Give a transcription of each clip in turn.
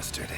bastard.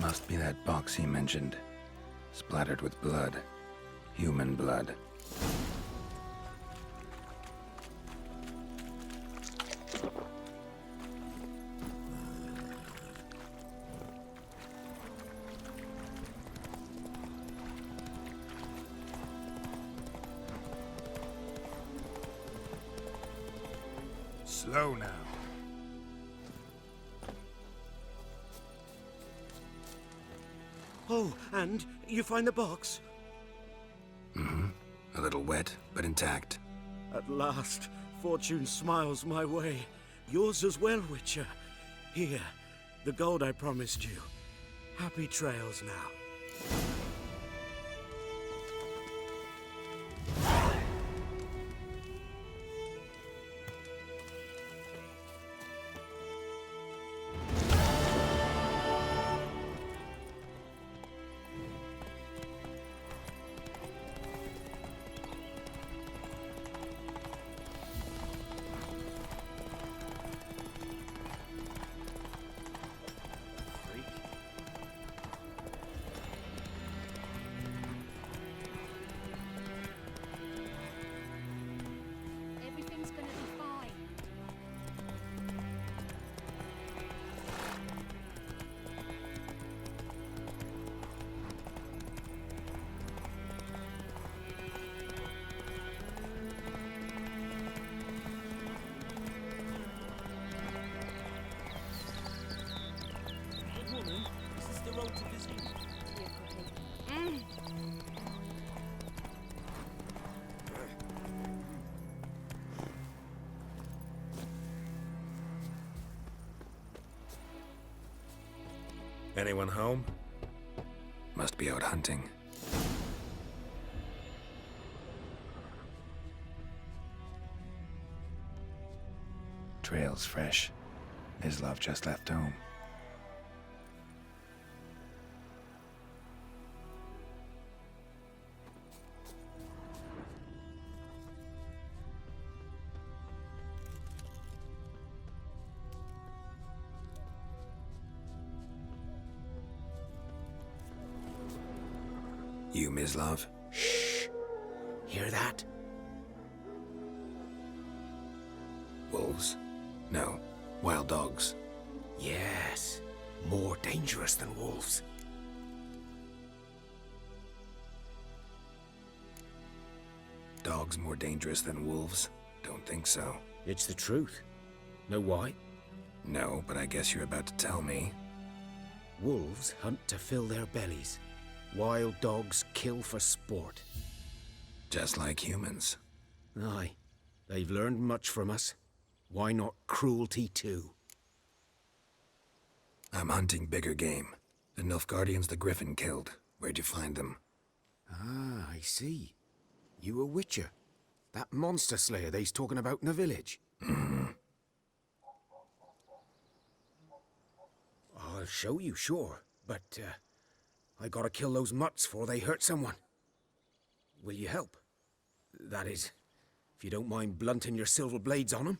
Must be that box he mentioned. Splattered with blood. Human blood. Slow now. Oh, and you find the box? A little wet, but intact. At last, fortune smiles my way. Yours as well, Witcher. Here, the gold I promised you. Happy trails now. Everything's gonna be fine. Good woman, this is the road to Vizima. Anyone home? Must be out hunting. Trail's fresh. Mislav just left home. You, Mislav? Shh! Hear that? Wolves? No. Wild dogs. Yes. More dangerous than wolves. Dogs more dangerous than wolves? Don't think so. It's the truth. Know why? No, but I guess you're about to tell me. Wolves hunt to fill their bellies. Wild dogs kill for sport. Just like humans. Aye. They've learned much from us. Why not cruelty too? I'm hunting bigger game. The Nilfgaardians the Griffin killed. Where'd you find them? Ah, I see. You a witcher. That monster slayer they's talking about in the village. I'll show you, sure. But, I gotta kill those mutts before they hurt someone. Will you help? That is, if you don't mind blunting your silver blades on them.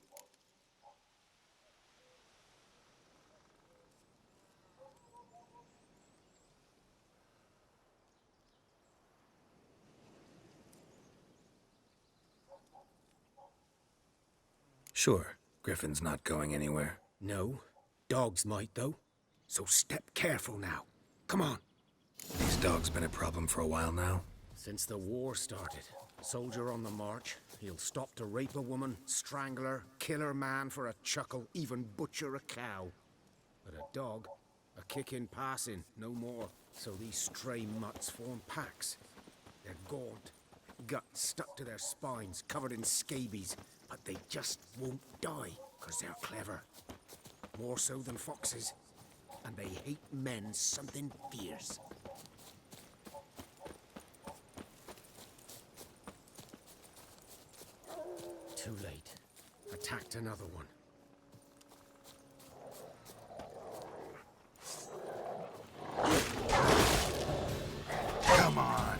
Sure, Griffin's not going anywhere. No, dogs might though. So step careful now. Come on. These dogs been a problem for a while now. Since the war started, soldier on the march, he'll stop to rape a woman, strangle her, kill her man for a chuckle, even butcher a cow. But a dog, a kick in passing, no more. So these stray mutts form packs. They're gaunt, guts stuck to their spines, covered in scabies, but they just won't die, 'cause they're clever. More so than foxes. And they hate men something fierce. Too late. Attacked another one. Come on.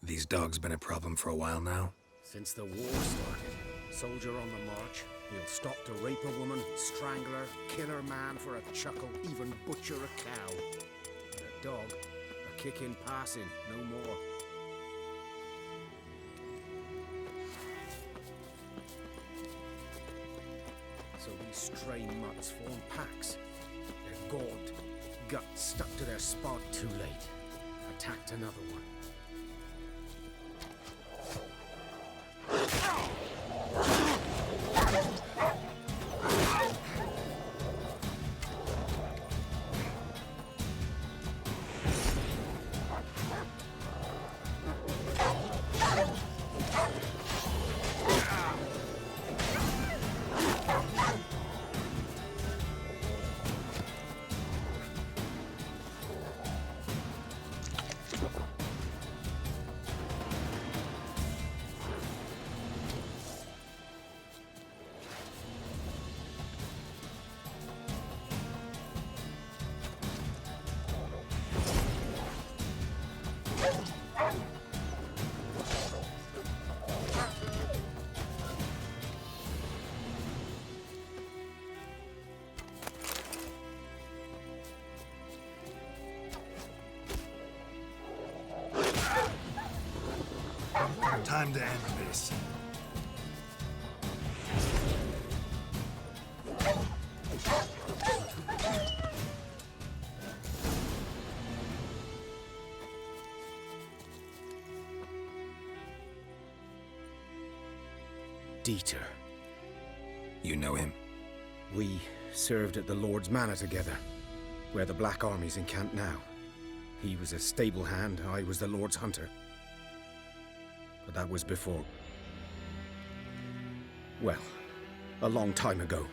These dogs been a problem for a while now. Since the war started, soldier on the march, he'll stop to rape a woman, strangle her, kill her man for a chuckle, even butcher a cow. And a dog, a kick in passing, no more. So these stray mutts form packs. They're gaunt, guts stuck to their spot. Too late. Attacked another one. Time to end this. Dieter. You know him? We served at the Lord's Manor together, where the Black Army's encamped now. He was a stable hand, I was the Lord's hunter. But that was before... well, a long time ago.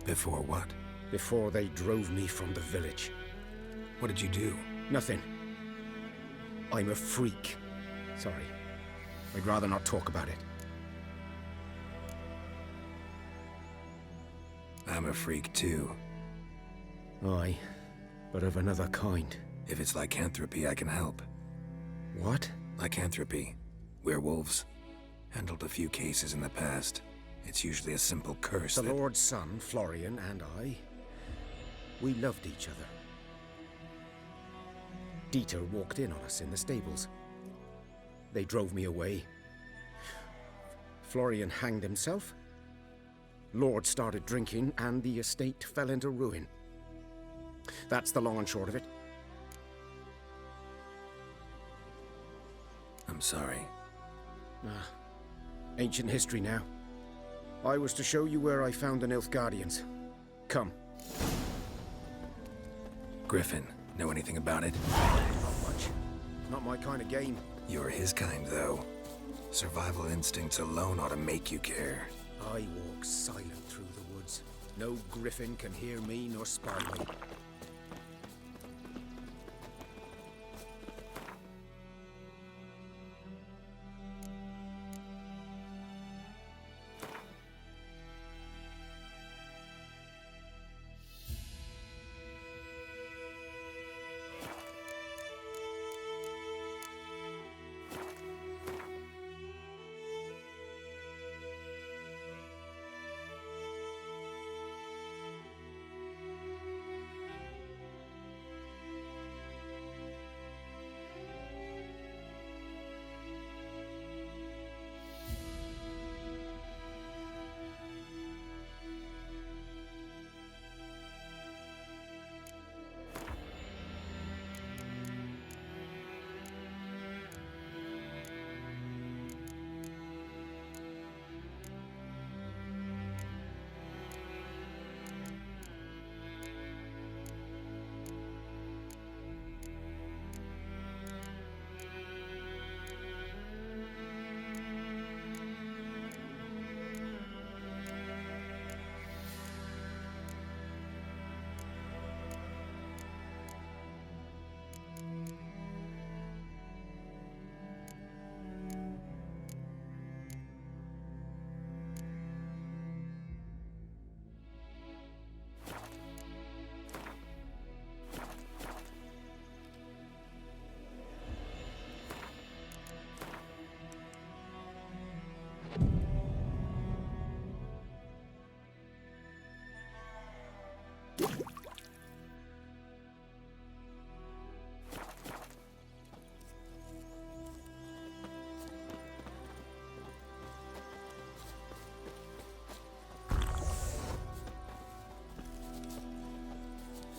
Before what? Before they drove me from the village. What did you do? Nothing. I'm a freak. Sorry. I'd rather not talk about it. I'm a freak too. Aye, but of another kind. If it's lycanthropy, I can help. What? Lycanthropy. Werewolves. Handled a few cases in the past. It's usually a simple curse The that... Lord's son, Florian, and I, we loved each other. Dieter walked in on us in the stables. They drove me away. Florian hanged himself. Lord started drinking, and the estate fell into ruin. That's the long and short of it. I'm sorry. Ancient history now. I was to show you where I found the Nilfgaardians. Come. Griffin, know anything about it? Not much. Not my kind of game. You're his kind, though. Survival instincts alone ought to make you care. I walk silent through the woods. No griffin can hear me nor spy me.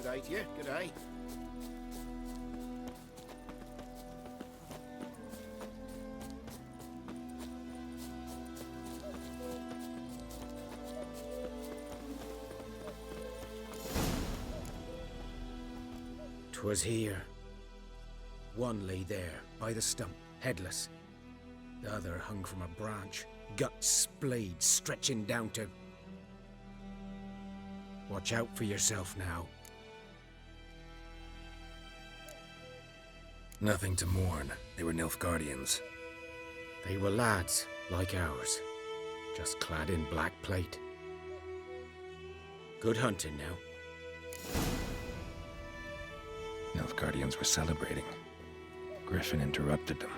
G'day to you, g'day. 'Twas here. One lay there, by the stump, headless. The other hung from a branch, guts splayed, stretching down to... Watch out for yourself now. Nothing to mourn. They were Nilfgaardians. They were lads, like ours, just clad in black plate. Good hunting now. Nilfgaardians were celebrating. Griffin interrupted them.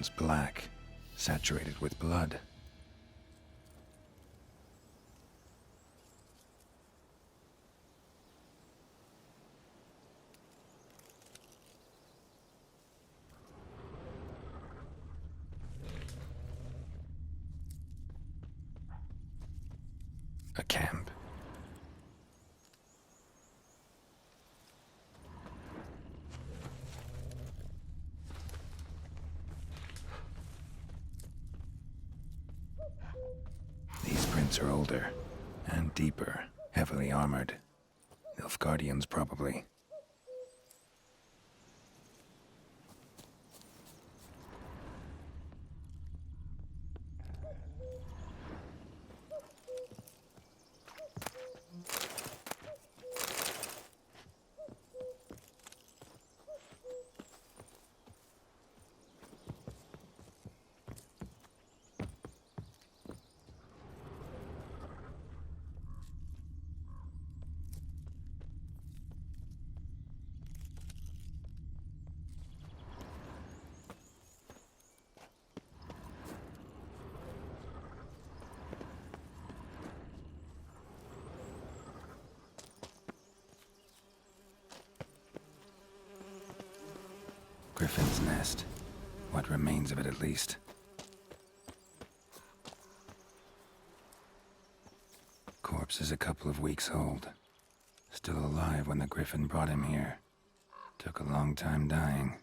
bones black, saturated with blood. A camp. These prints are older and deeper, heavily armored. Nilfgaardians, probably. Griffin's nest. What remains of it, at least. Corpse is a couple of weeks old. Still alive when the Griffin brought him here. Took a long time dying.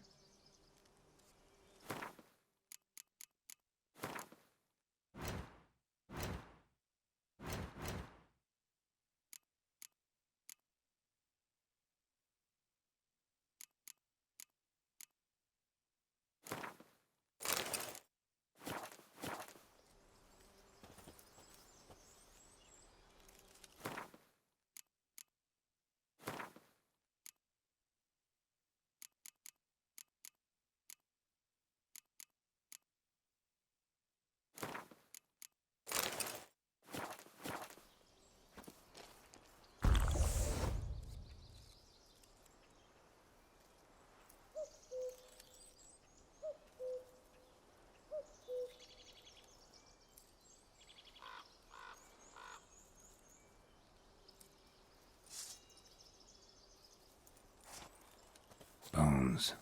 Bones.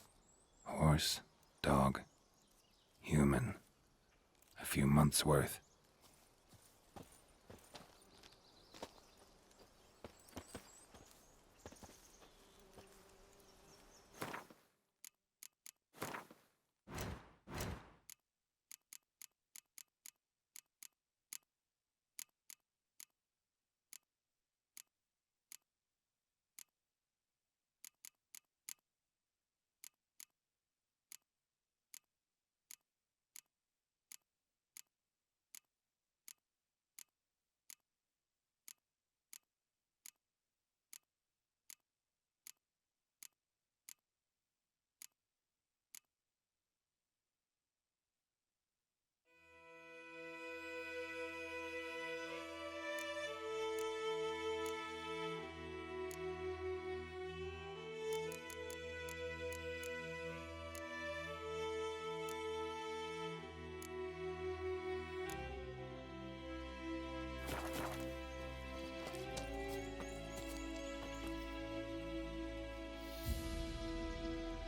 Horse, dog, human. A few months' worth.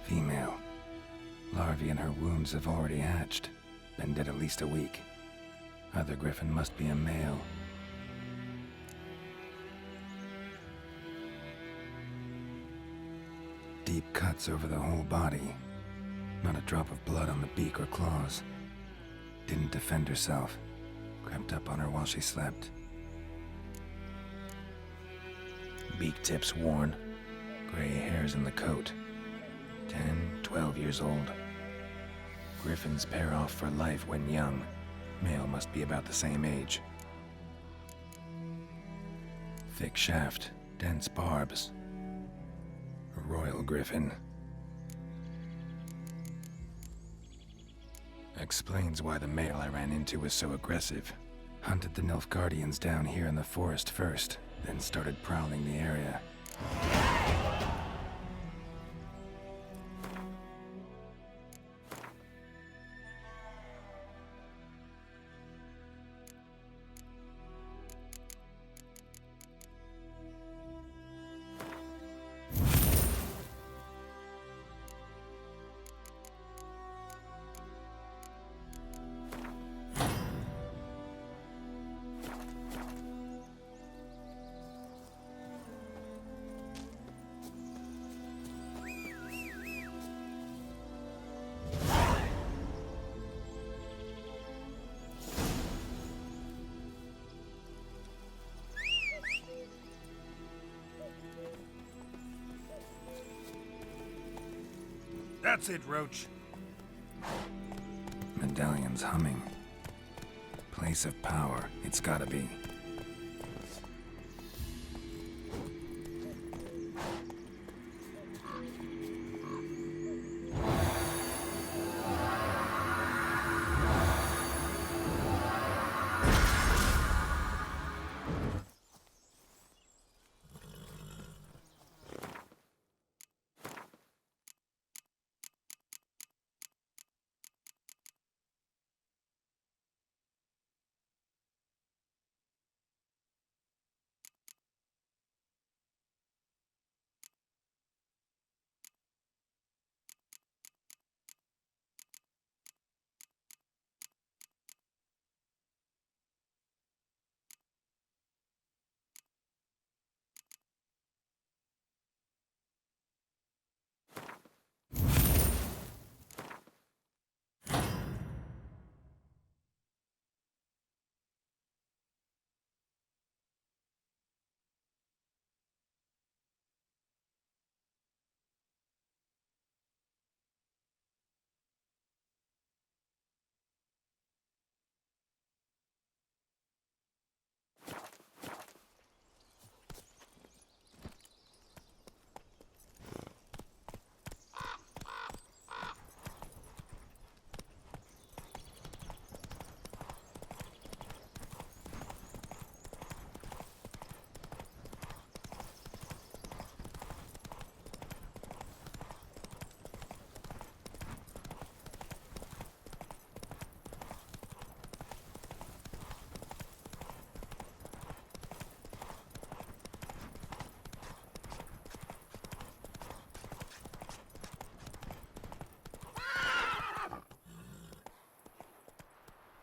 Female. Larvae in her wounds have already hatched. Been dead at least a week. Other Griffin must be a male. Deep cuts over the whole body. Not a drop of blood on the beak or claws. Didn't defend herself. Crept up on her while she slept. Beak tips worn. Gray hairs in the coat. 10, 12 years old. Griffins pair off for life when young. Male must be about the same age. Thick shaft, dense barbs. A royal griffin. Explains why the male I ran into was so aggressive. Hunted the Nilfgaardians down here in the forest first, then started prowling the area. That's it, Roach. Medallion's humming. Place of power, it's gotta be.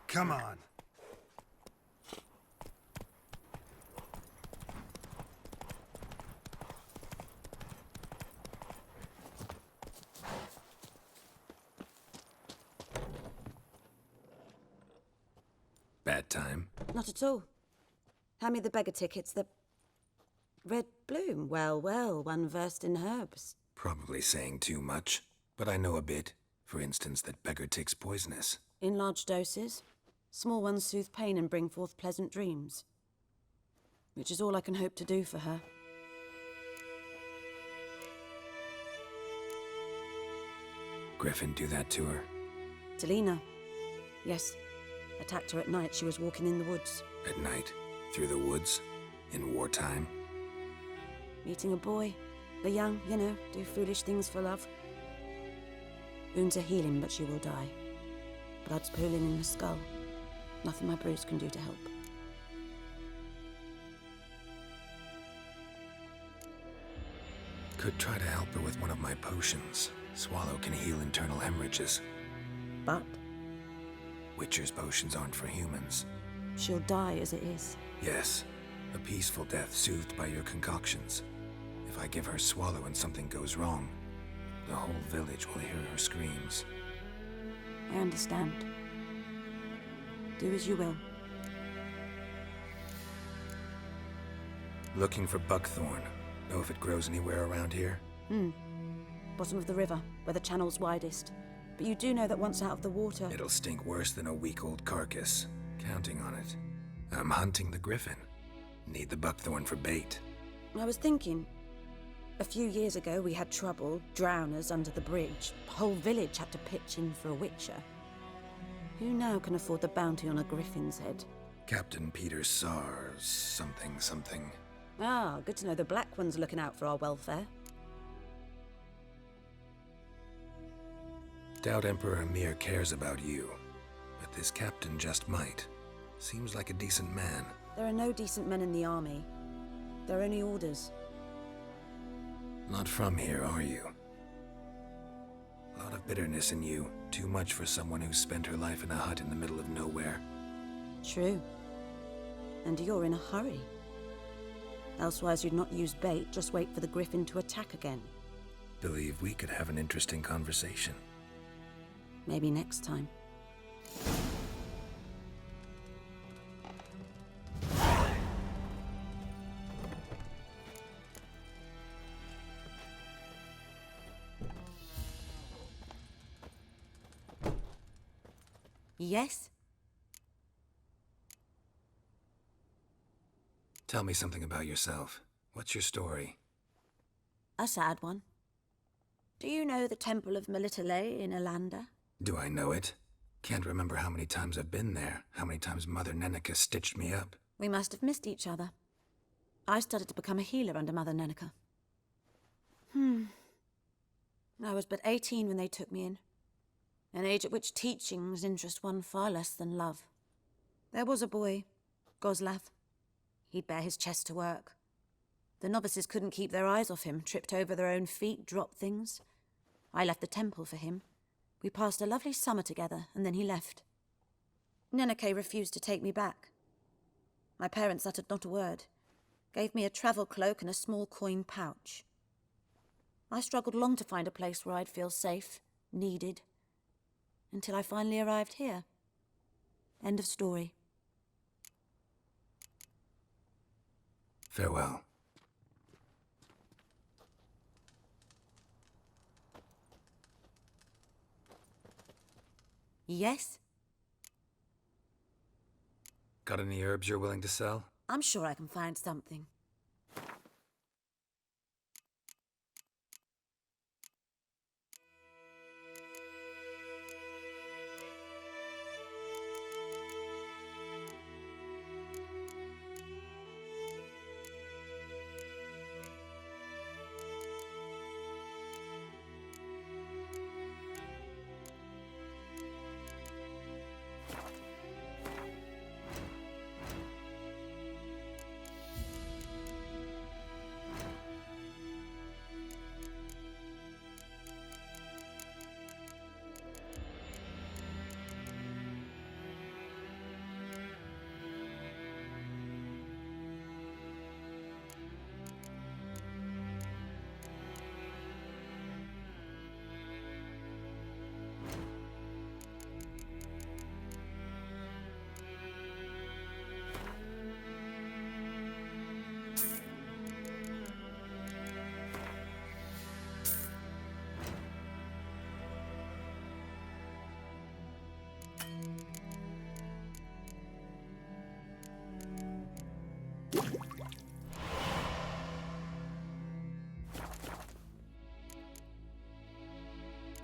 Come on. Bad time. Not at all. Hand me the beggar tickets, the red bloom. Well, well, one versed in herbs. Probably saying too much, but I know a bit. For instance, that beggar tick's poisonous. In large doses. Small ones soothe pain and bring forth pleasant dreams. Which is all I can hope to do for her. Griffin do that to her? Selena. Yes. Attacked her at night. She was walking in the woods. At night? Through the woods? In wartime? Meeting a boy. The young, you know, do foolish things for love. Wounds are healing, but she will die. Blood's pooling in the skull. Nothing my bruise can do to help. Could try to help her with one of my potions. Swallow can heal internal hemorrhages. But Witcher's potions aren't for humans. she'll die as it is. Yes, a peaceful death soothed by your concoctions. If I give her Swallow and something goes wrong, the whole village will hear her screams. I understand. Do as you will. Looking for buckthorn. Know if it grows anywhere around here? Bottom of the river, where the channel's widest. But you do know that once out of the water... It'll stink worse than a week-old carcass. Counting on it. I'm hunting the griffin. Need the buckthorn for bait. I was thinking... A few years ago, we had trouble, drowners under the bridge. The whole village had to pitch in for a witcher. Who now can afford the bounty on a griffin's head? Captain Peter Sars, something. Ah, good to know the Black One's looking out for our welfare. Doubt Emperor Emir cares about you, but this captain just might. Seems like a decent man. There are no decent men in the army. They're only orders. Not from here, are you? A lot of bitterness in you. Too much for someone who spent her life in a hut in the middle of nowhere. True. And you're in a hurry. Elsewise you'd not use bait, just wait for the griffin to attack again. Believe we could have an interesting conversation. Maybe next time. Yes? Tell me something about yourself. What's your story? A sad one. Do you know the Temple of Melitele in Alanda? Do I know it? Can't remember how many times I've been there, how many times Mother Neneka stitched me up. We must have missed each other. I started to become a healer under Mother Neneka. I was but 18 when they took me in. An age at which teachings interest one far less than love. There was a boy, Goslav. He'd bare his chest to work. The novices couldn't keep their eyes off him, tripped over their own feet, dropped things. I left the temple for him. We passed a lovely summer together, and then he left. Neneke refused to take me back. My parents uttered not a word, gave me a travel cloak and a small coin pouch. I struggled long to find a place where I'd feel safe, needed, until I finally arrived here. End of story. Farewell. Yes? Got any herbs you're willing to sell? I'm sure I can find something.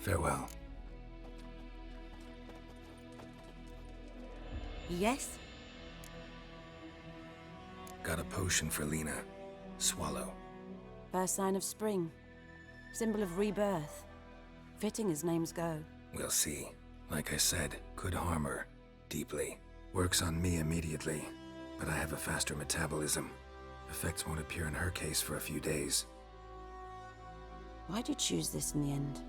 Farewell. Yes? Got a potion for Lena. Swallow. First sign of spring. Symbol of rebirth. Fitting as names go. We'll see. Like I said, could harm her. Deeply. Works on me immediately, but I have a faster metabolism. Effects won't appear in her case for a few days. Why'd you choose this in the end?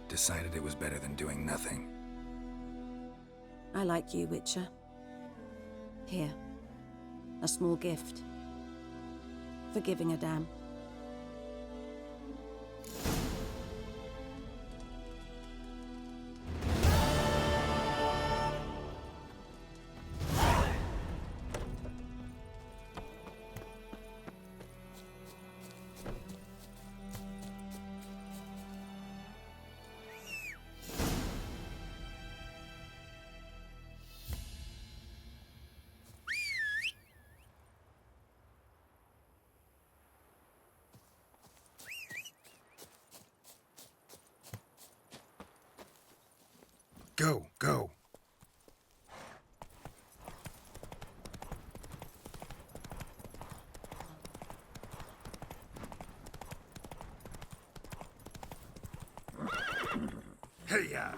Decided it was better than doing nothing. I like you, Witcher. Here. A small gift. For giving a damn. Go, go. Hey-ya!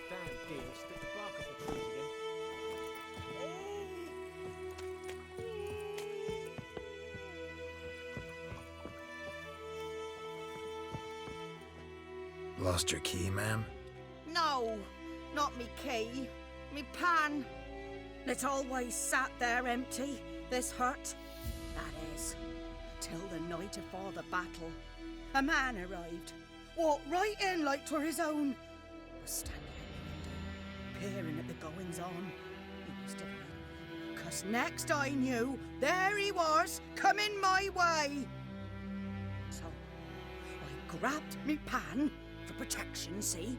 Damn deal, stick the bark up the trees again. Lost your key, ma'am? No, not me key. Me pan. It always sat there empty, this hut. That is, till the night afore the battle. A man arrived, walked right in like 'twere his own. Was standing at the window, peering at the goings-on. He must have read me, 'cause next I knew, there he was, coming my way. So, I grabbed me pan for protection, see?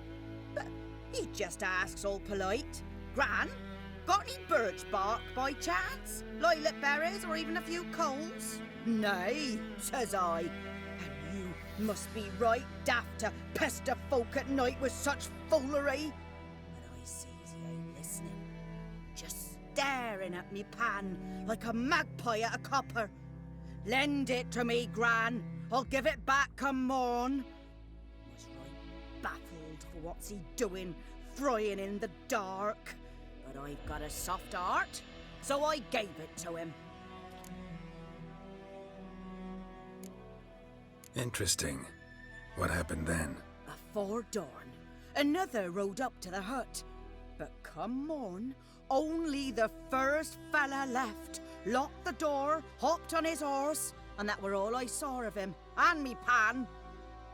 But he just asks all polite, Gran, got any birch bark by chance? Lilac berries or even a few coals? Nay, says I. And you must be right daft to pester folk at night with such foolery. But I sees he ain't listening, just staring at me pan like a magpie at a copper. Lend it to me, Gran. I'll give it back come morn. Was right baffled for what's he doing, frying in the dark. But I've got a soft heart, so I gave it to him. Interesting. What happened then? Afore dawn, another rode up to the hut. But come morn, only the first fella left, locked the door, hopped on his horse, and that were all I saw of him, and me pan.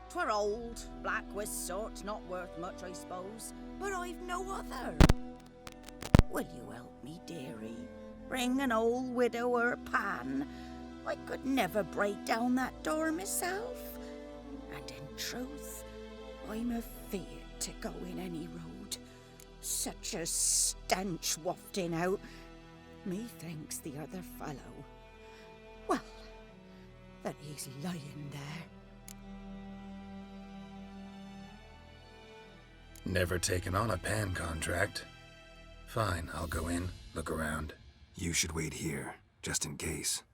'Twere old, black with sort, not worth much, I suppose, but I've no other. Will you help me, dearie? Bring an old widower pan. I could never break down that door myself. And in truth, I'm afeard to go in any road. Such a stench wafting out. Methinks the other fellow, well, that he's lying there. Never taken on a pan contract. Fine, I'll go in, look around. You should wait here, just in case.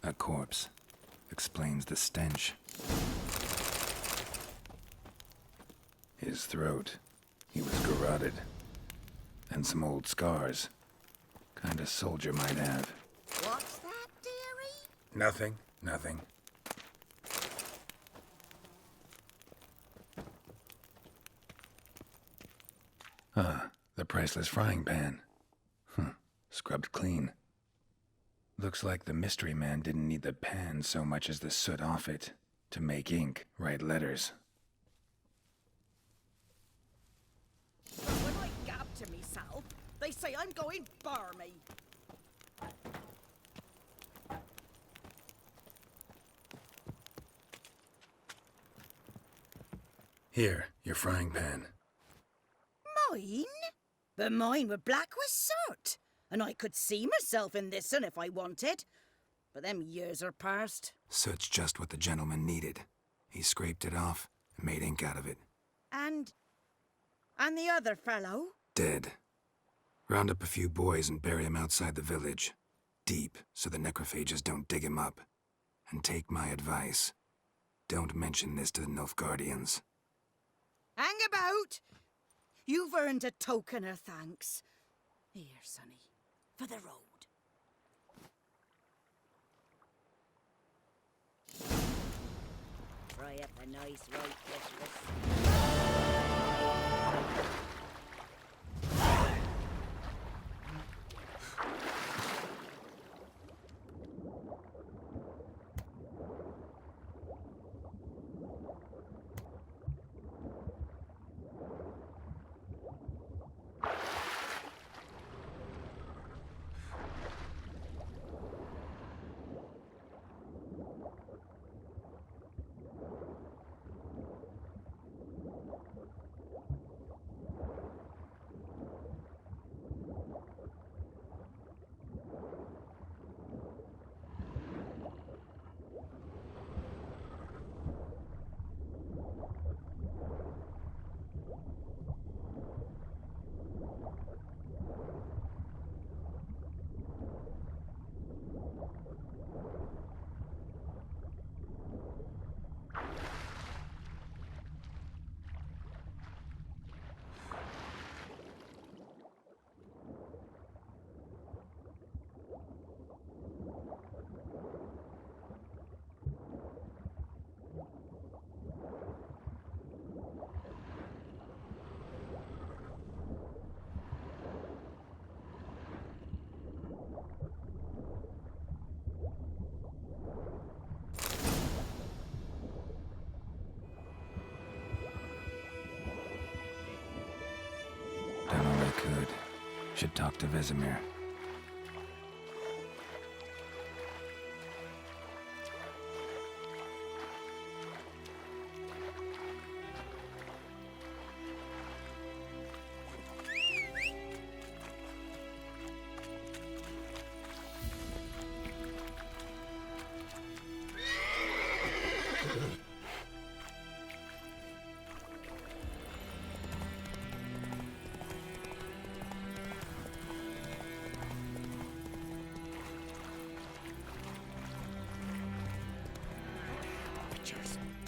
A corpse. Explains the stench. His throat. He was garroted. And some old scars. Kind of soldier might have. What's that, dearie? Nothing. Ah, the priceless frying pan. Scrubbed clean. Looks like the mystery man didn't need the pan so much as the soot off it to make ink, write letters. But when I gab to myself, they say I'm going barmy. Here, your frying pan. Mine? But mine were black with soot, and I could see myself in this one if I wanted. But them years are past. Soot's just what the gentleman needed. He scraped it off and made ink out of it. And the other fellow? Dead. Round up a few boys and bury him outside the village. Deep, so the necrophages don't dig him up. And take my advice. Don't mention this to the Nilfgaardians. Hang about! You've earned a token of thanks. Here, sonny, for the road. Fry up a nice white Christmas. Should talk to Vesemir.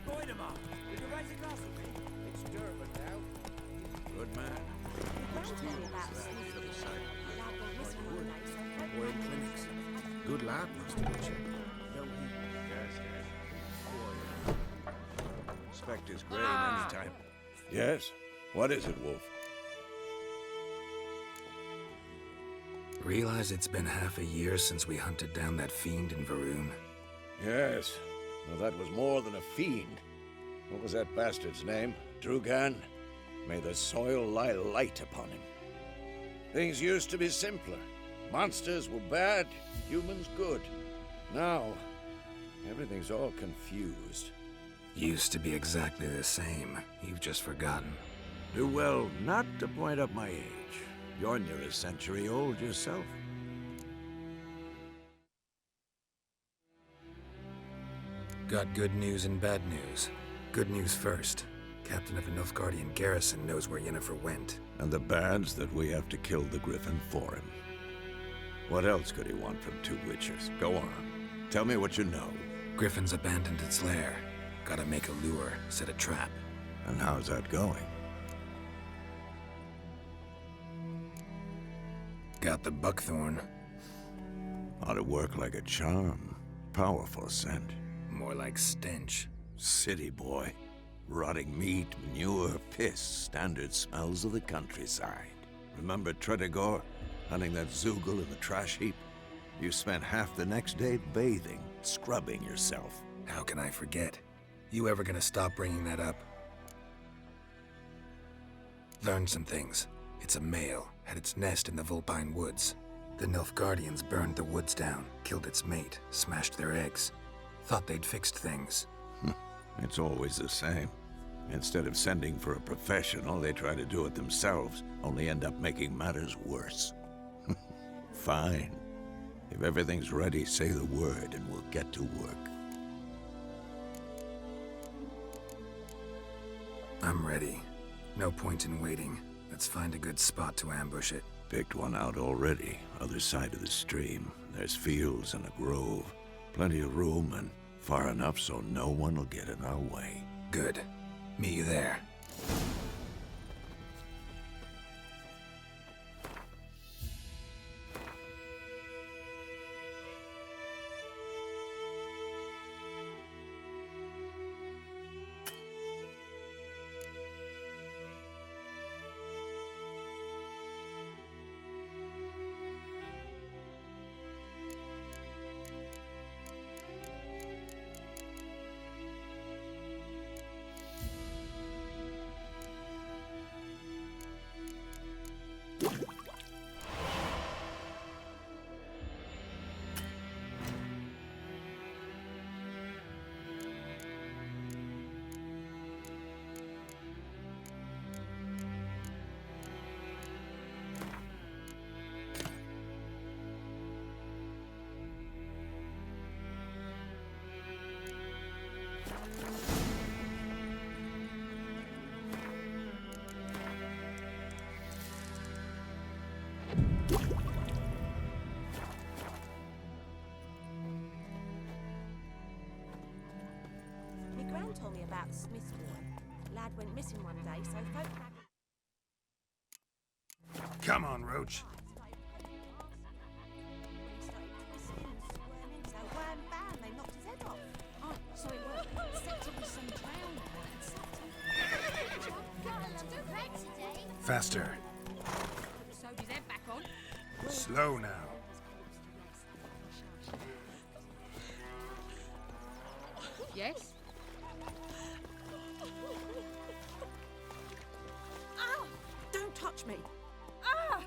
Going him up. Will you right across with me? It's Dermot now. Good man. Royal Clinics. Good lad, Master Butcher. Though he... Expect his grain any time. Yes? What is it, Wolf? Realize it's been half a year since we hunted down that fiend in Varun? Yes. Well, that was more than a fiend. What was that bastard's name? Drugan? May the soil lie light upon him. Things used to be simpler. Monsters were bad, humans good. Now, everything's all confused. Used to be exactly the same. You've just forgotten. Do well not to point up my age. You're near a century old yourself. Got good news and bad news. Good news first. Captain of the Nilfgaardian garrison knows where Yennefer went. And the bad's that we have to kill the Griffin for him. What else could he want from two witches? Go on. Tell me what you know. Griffin's abandoned its lair. Gotta make a lure, set a trap. And how's that going? Got the buckthorn. Ought to work like a charm. Powerful scent. More like stench. City boy. Rotting meat, manure, piss. Standard smells of the countryside. Remember Tredegor? Hunting that Zoogle in the trash heap? You spent half the next day bathing, scrubbing yourself. How can I forget? You ever gonna stop bringing that up? Learned some things. It's a male, had its nest in the Vulpine Woods. The Nilfgaardians burned the woods down, killed its mate, smashed their eggs. Thought they'd fixed things. It's always the same. Instead of sending for a professional, they try to do it themselves, only end up making matters worse. Fine. If everything's ready, say the word and we'll get to work. I'm ready. No point in waiting. Let's find a good spot to ambush it. Picked one out already, other side of the stream. There's fields and a grove. Plenty of room and far enough so no one will get in our way. Good. Meet you there. My gran told me about the Smith's boy. Lad went missing one day, so folk had... Come on, Roach. So wham bam, they knocked his head off. Oh, so it was set to be some drowned. Faster. Sewed his head back on. Slow now. Yes? Ow! Don't touch me. Ah!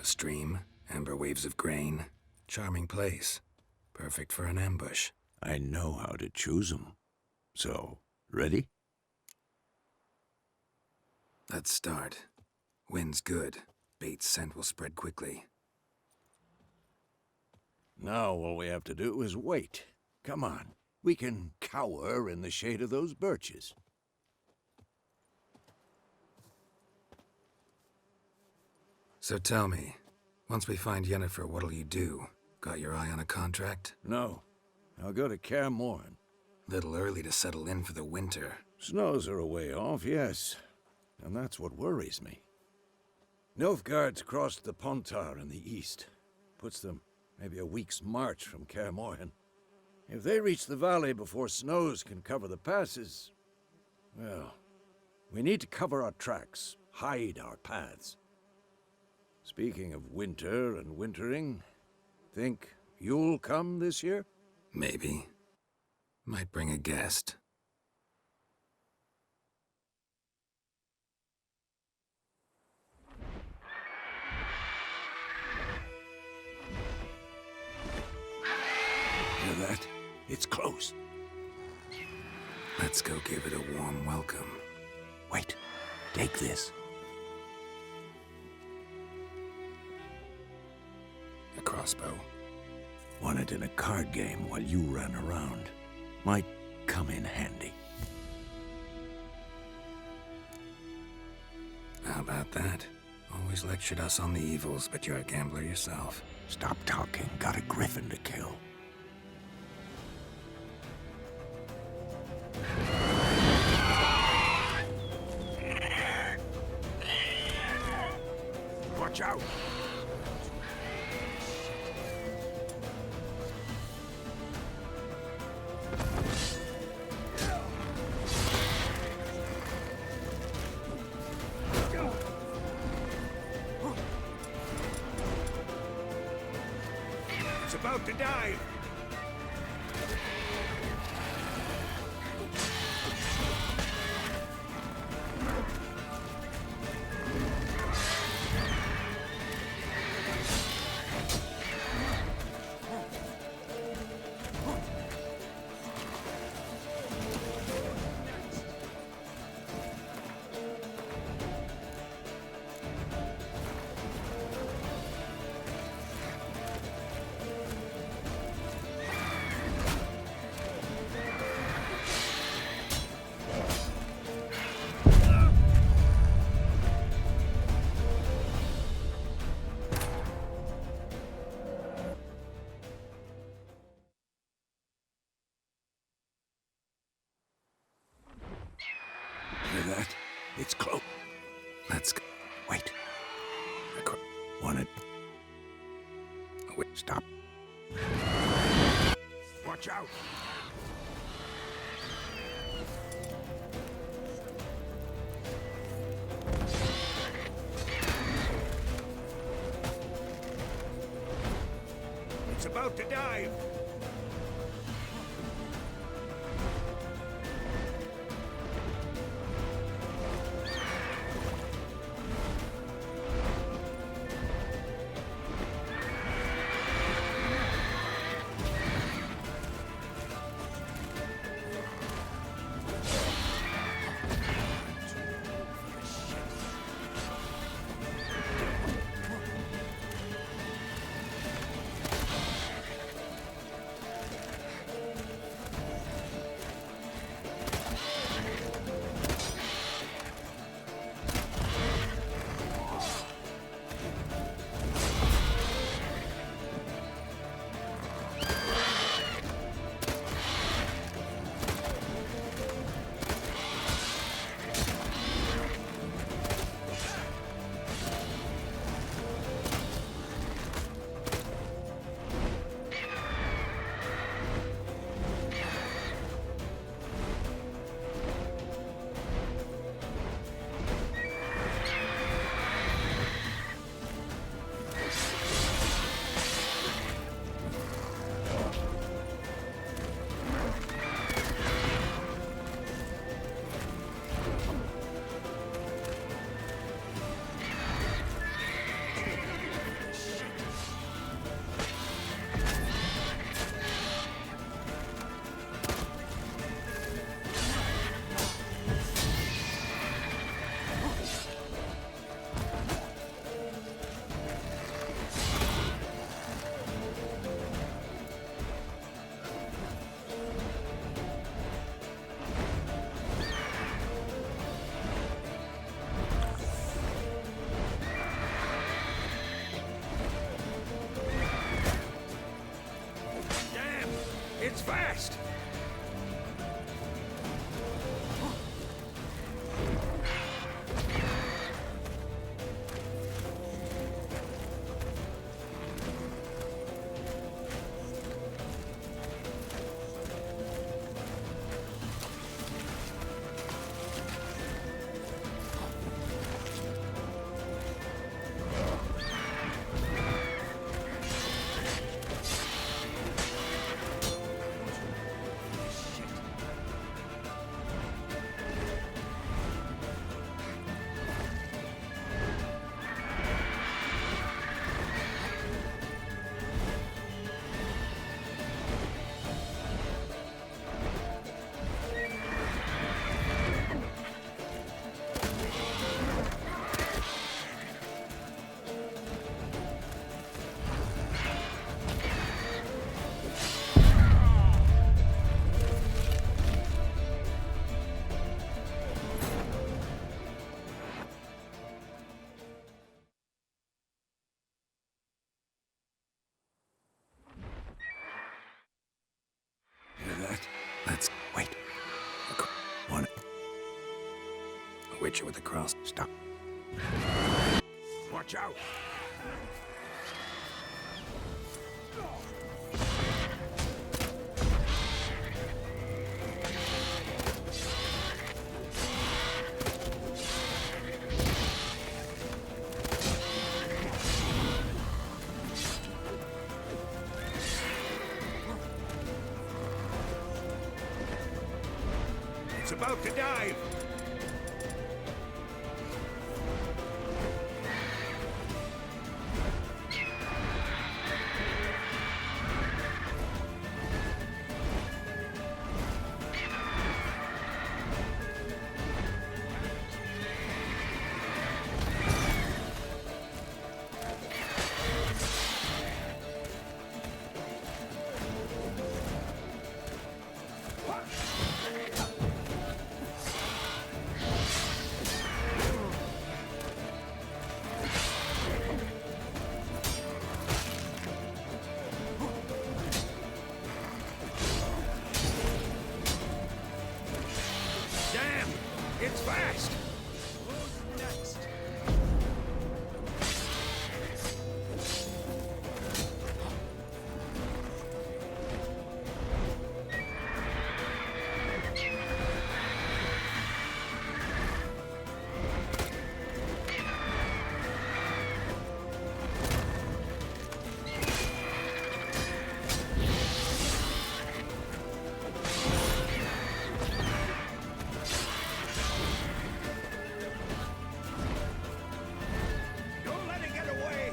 A stream, amber waves of grain. Charming place. Perfect for an ambush. I know how to choose 'em. So, ready? Let's start. Wind's good. Bait's scent will spread quickly. Now all we have to do is wait. Come on. We can cower in the shade of those birches. So tell me, once we find Yennefer, what'll you do? Got your eye on a contract? No. I'll go to Kaer Morhen. Little early to settle in for the winter. Snows are a way off, yes. And that's what worries me. Nilfgaard's crossed the Pontar in the east. Puts them maybe a week's march from Kaer Morhen. If they reach the valley before snows can cover the passes, well, we need to cover our tracks, hide our paths. Speaking of winter and wintering, think you'll come this year? Maybe. Might bring a guest. Hear that? It's close. Let's go give it a warm welcome. Wait, take this. A crossbow. Won it in a card game while you ran around. Might come in handy. How about that? Always lectured us on the evils, but you're a gambler yourself. Stop talking. Got a griffin to kill. Watch out! It's about to die! Hear that? It's close. Let's go. Wait. Want it? Wait, stop. Watch out! It's about to dive! Witcher with the cross. Stop. Watch out! It's about to dive! Damn! It's fast! Who's next? Don't let it get away!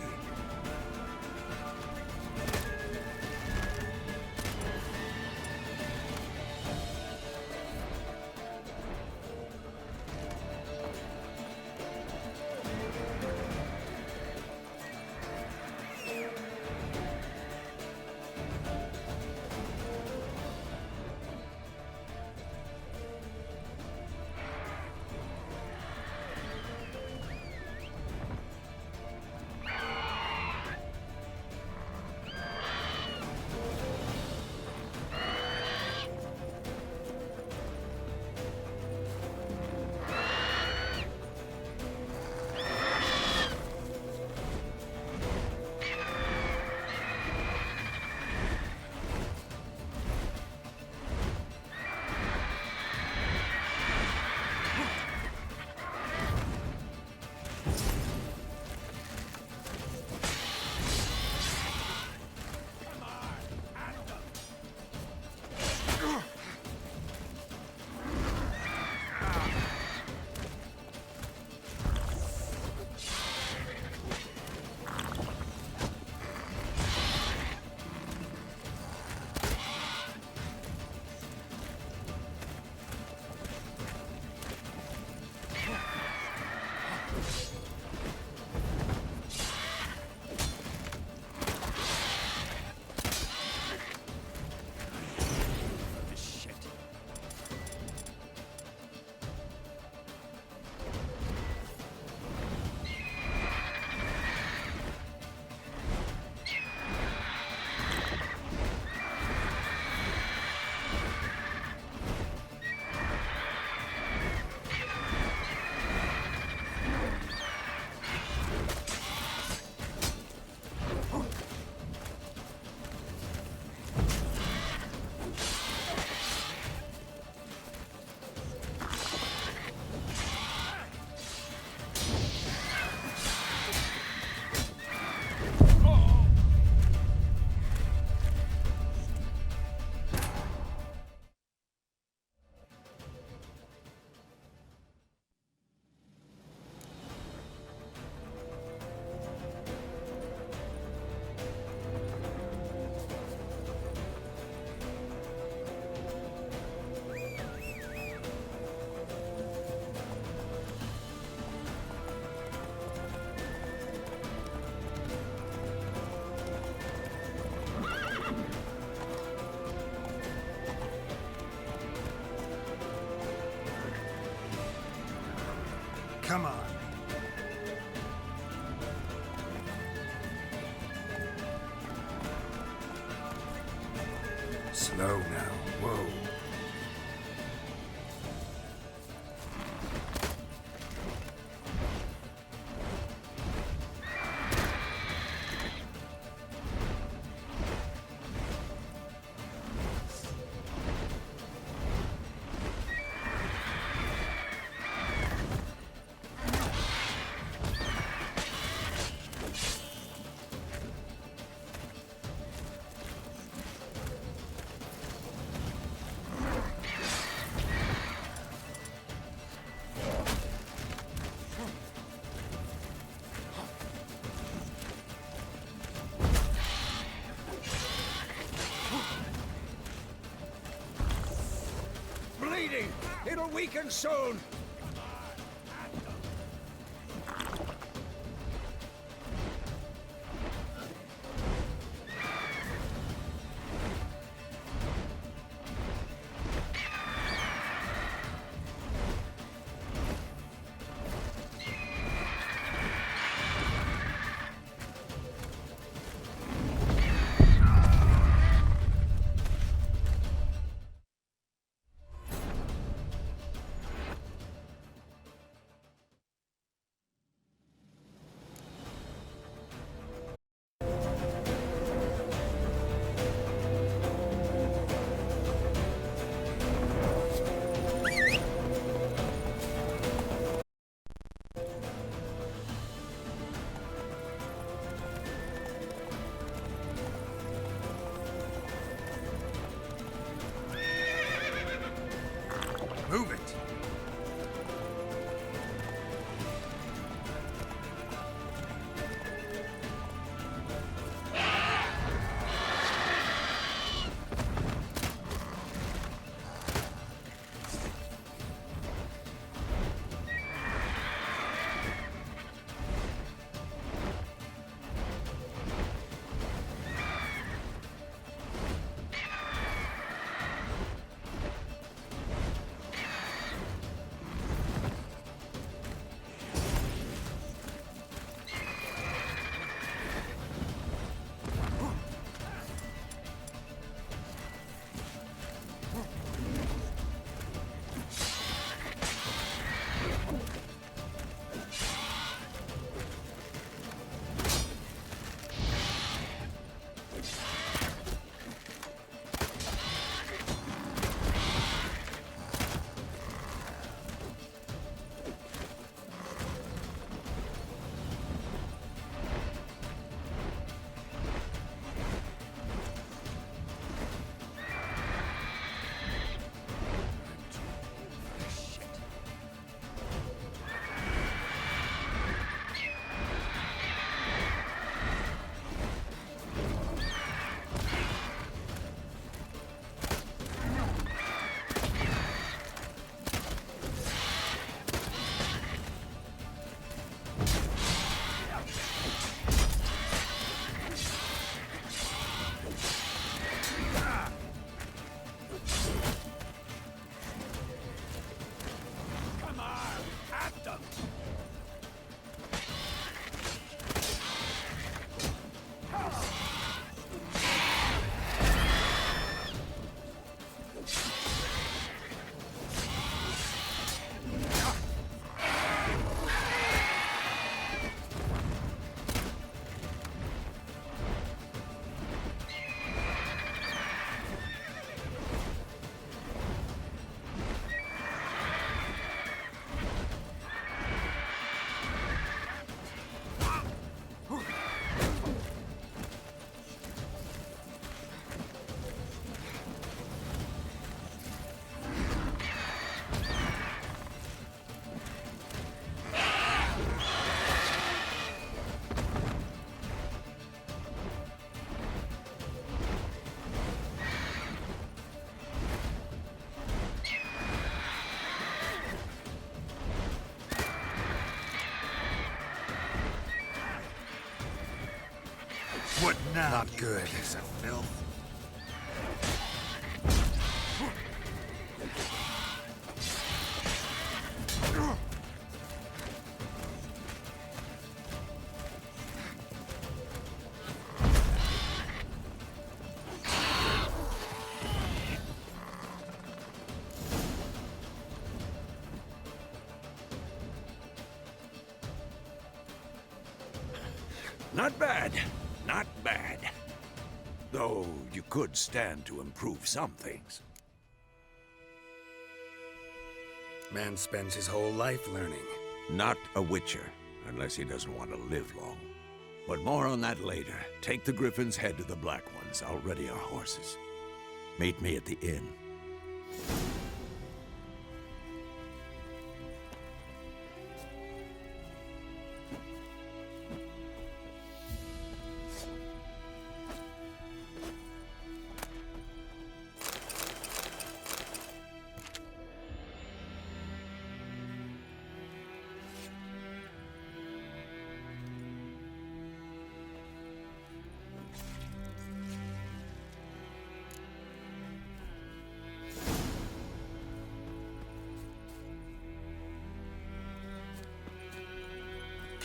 Come on. Slow now. Whoa. You'll weaken soon! Move it! What now? Not good. Piece of filth. Not bad. Not bad. Though you could stand to improve some things. Man spends his whole life learning. Not a Witcher, unless he doesn't want to live long. But more on that later. Take the Griffin's head to the Black Ones. I'll ready our horses. Meet me at the inn.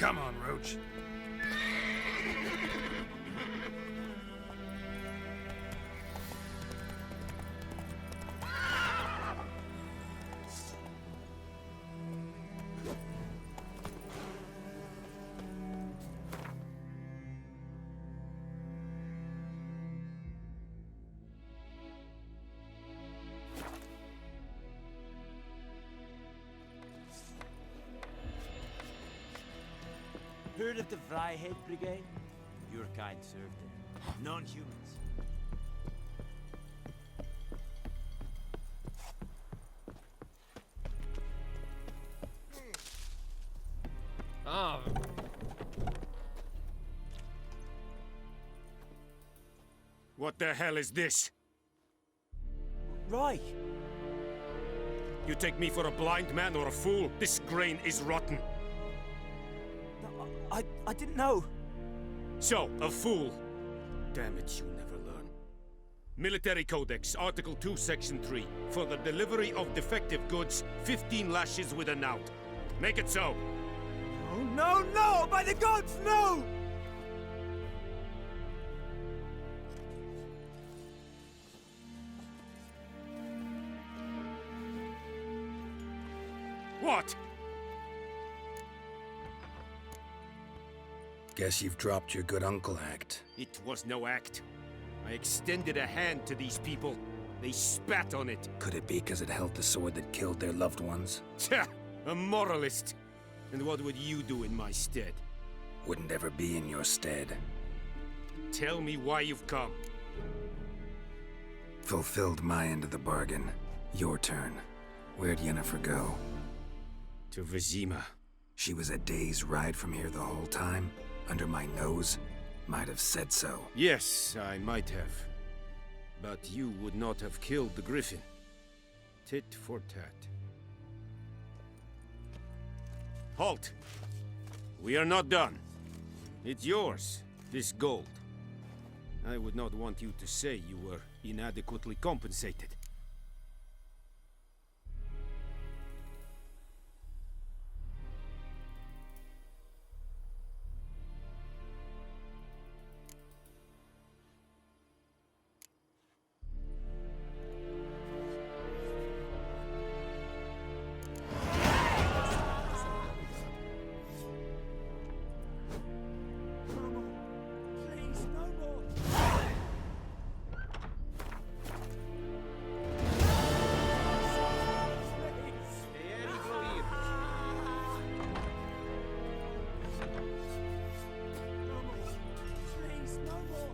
Come on, Roach. Heard of the Vryhead Brigade? Your kind served them. Non-humans. Ah. What the hell is this? Right. You take me for a blind man or a fool? This grain is rotten. No, I didn't know. So, a fool. Damn it, you never learn. Military Codex, Article 2, Section 3. For the delivery of defective goods, 15 lashes with a knout. Make it so. Oh, no, no! By the gods, no! What? Guess you've dropped your good uncle act. It was no act. I extended a hand to these people. They spat on it. Could it be because it held the sword that killed their loved ones? Tja, a moralist. And what would you do in my stead? Wouldn't ever be in your stead. Tell me why you've come. Fulfilled my end of the bargain. Your turn. Where'd Yennefer go? To Vizima. She was a day's ride from here the whole time? Under my nose? Might have said so. Yes, I might have. But you would not have killed the Griffin. Tit for tat. Halt! We are not done. It's yours, this gold. I would not want you to say you were inadequately compensated. Please, no more! Please, no more!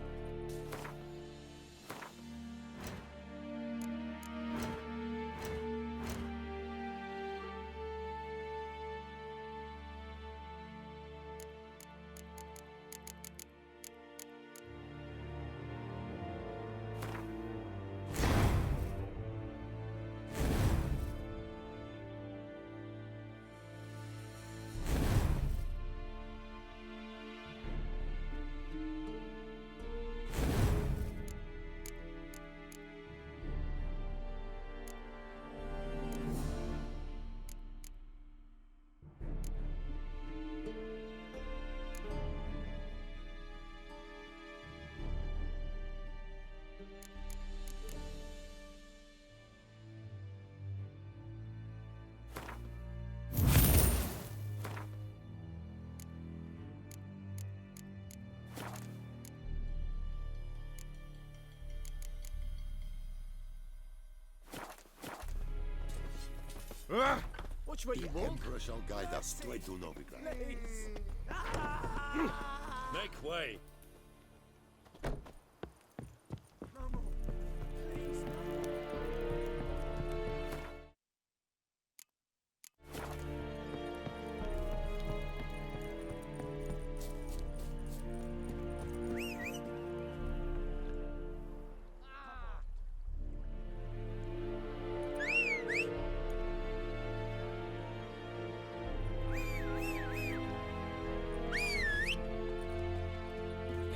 Watch what you The walk. Emperor shall guide us to Edu Novigrad. Please. Make way! No more. Please, no more.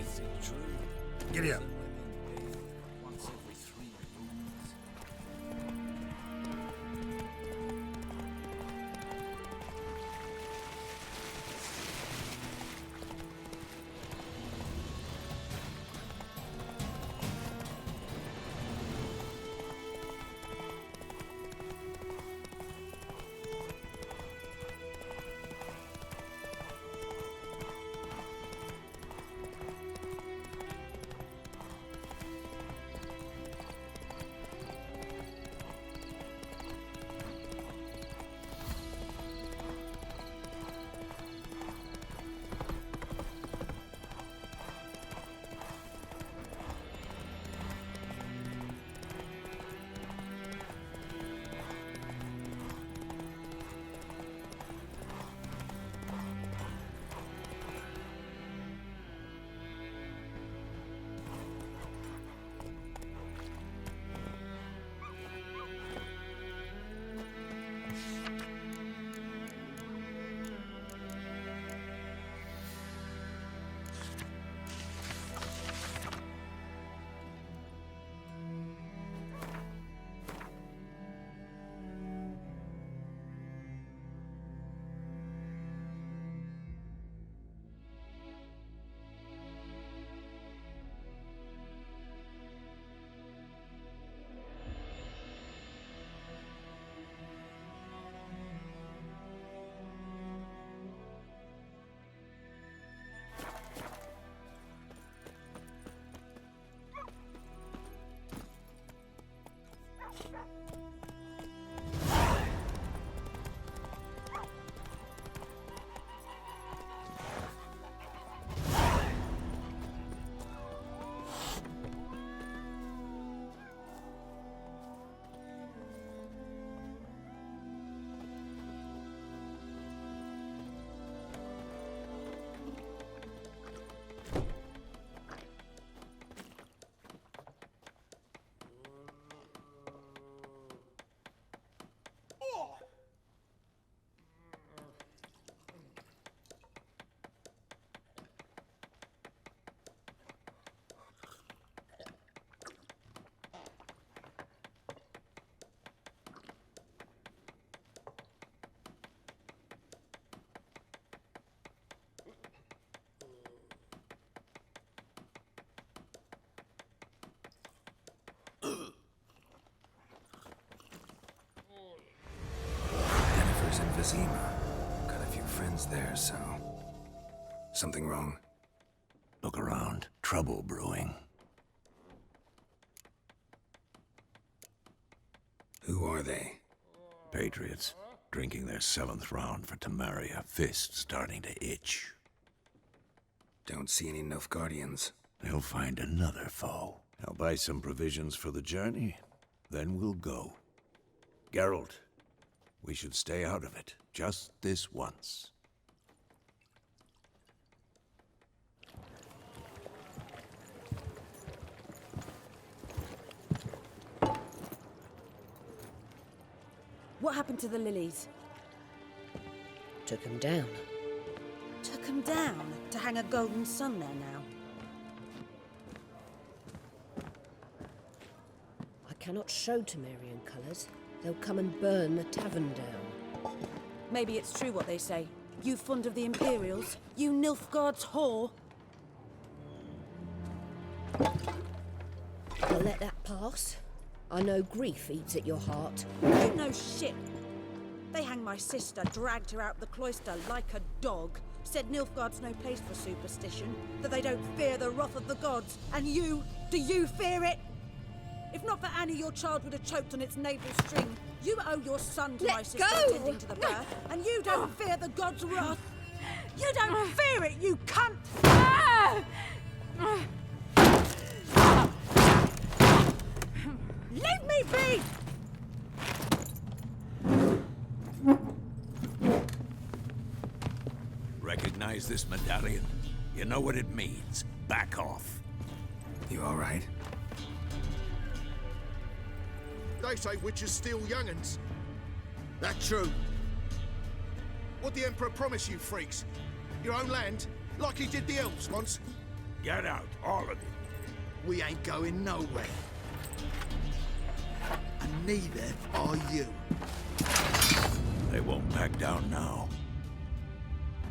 Is it true? Giddy up. Women bathe once every 3 moons. Vizima. Got a few friends there, so... Something wrong? Look around. Trouble brewing. Who are they? Patriots. Drinking their 7th round for Tamaria. Fist starting to itch. Don't see any Nilfgaardians. They'll find another foe. I'll buy some provisions for the journey. Then we'll go. Geralt, we should stay out of it. Just this once. What happened to the lilies? Took him down. Took 'em down to hang a golden sun there now. I cannot show Temerian colours. They'll come and burn the tavern down. Maybe it's true what they say. You fond of the Imperials? You Nilfgaard's whore? I'll let that pass. I know grief eats at your heart. You know shit. They hanged my sister, dragged her out the cloister like a dog. Said Nilfgaard's no place for superstition, that they don't fear the wrath of the gods. And you, do you fear it? If not for Annie, your child would have choked on its navel string. You owe your son to my sister attending to the birth, and you don't fear the gods' wrath. You don't fear it, you cunt! Leave me be! Recognize this medallion? You know what it means. Back off. You all right? They say witches steal young'uns. That true? What'd the Emperor promise you freaks? Your own land? Like he did the elves once? Get out, all of you. We ain't going nowhere. And neither are you. They won't back down now.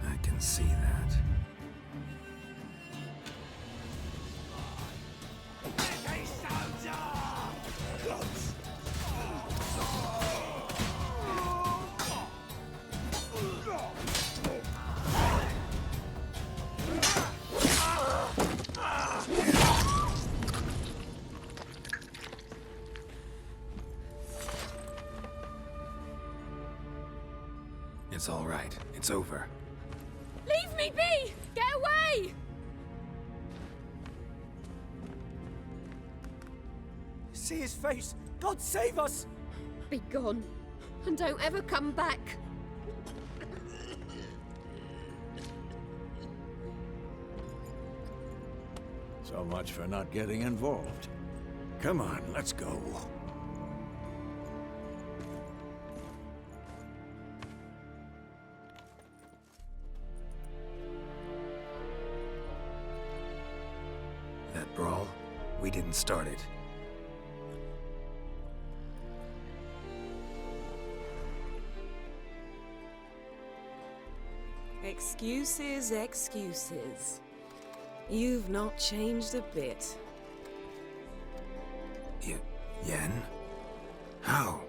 I can see that. It's all right. It's over. Leave me be! Get away! See his face! God save us! Be gone, and don't ever come back. So much for not getting involved. Come on, let's go. That brawl, we didn't start it. Excuses, excuses. You've not changed a bit. Yen? How?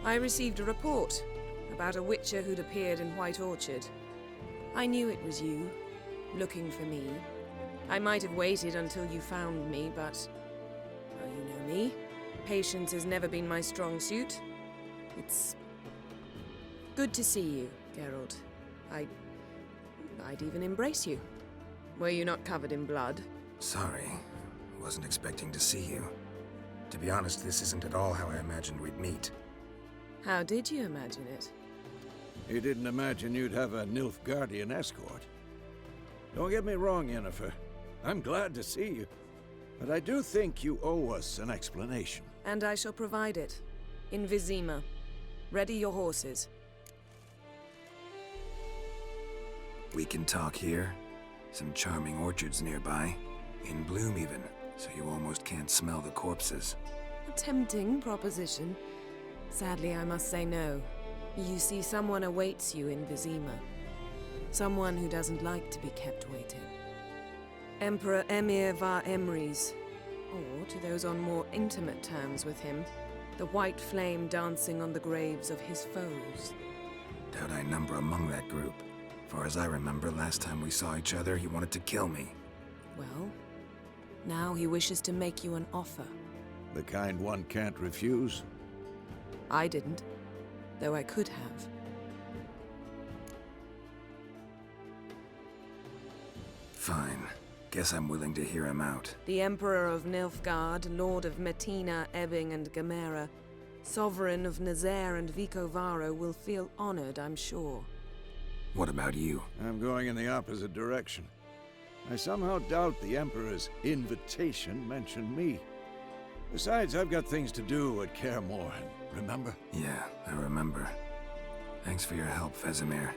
I received a report about a witcher who'd appeared in White Orchard. I knew it was you, looking for me. I might have waited until you found me, but... well, you know me. Patience has never been my strong suit. It's... good to see you, Geralt. I'd even embrace you. Were you not covered in blood? Sorry. Wasn't expecting to see you. To be honest, this isn't at all how I imagined we'd meet. How did you imagine it? You didn't imagine you'd have a Nilfgaardian escort. Don't get me wrong, Yennefer. I'm glad to see you. But I do think you owe us an explanation. And I shall provide it. In Vizima. Ready your horses. We can talk here. Some charming orchards nearby. In bloom even, so you almost can't smell the corpses. A tempting proposition. Sadly, I must say no. You see, someone awaits you in Vizima. Someone who doesn't like to be kept waiting. Emperor Emir var Emreis. Or, to those on more intimate terms with him, the white flame dancing on the graves of his foes. Doubt I number among that group. Far as I remember, last time we saw each other, he wanted to kill me. Well, now he wishes to make you an offer. The kind one can't refuse? I didn't, though I could have. Fine. Guess I'm willing to hear him out. The Emperor of Nilfgaard, Lord of Metina, Ebbing, and Gamera, Sovereign of Nazaire and Vicovaro will feel honored, I'm sure. What about you? I'm going in the opposite direction. I somehow doubt the Emperor's invitation mentioned me. Besides, I've got things to do at Kaer Morhen, remember? Yeah, I remember. Thanks for your help, Vesemir.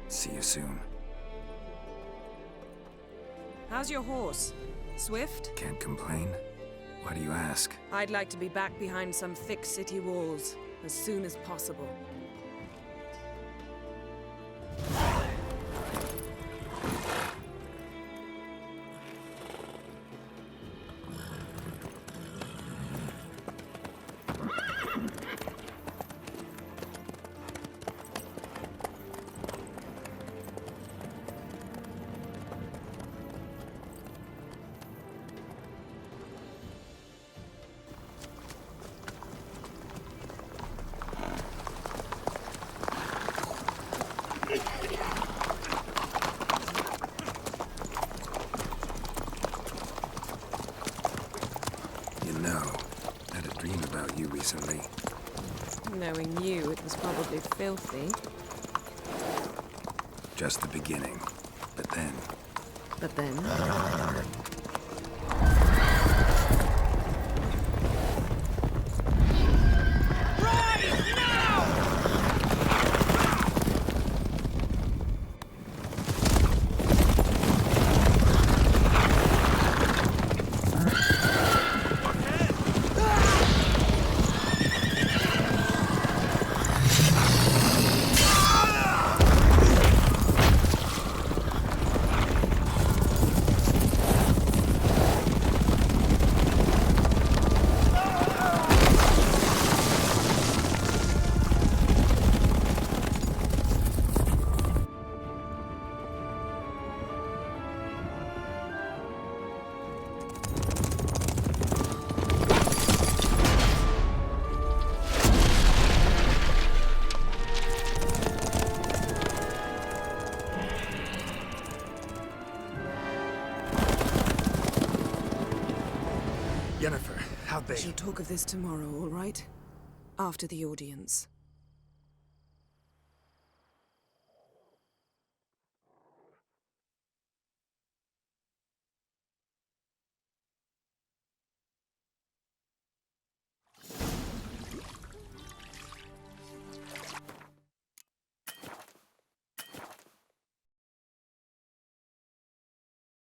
See you soon. How's your horse? Swift? Can't complain. Why do you ask? I'd like to be back behind some thick city walls as soon as possible. Recently. Knowing you, it was probably filthy. Just the beginning. But then... But then? Yennefer, how'd they... We shall talk of this tomorrow, all right? After the audience.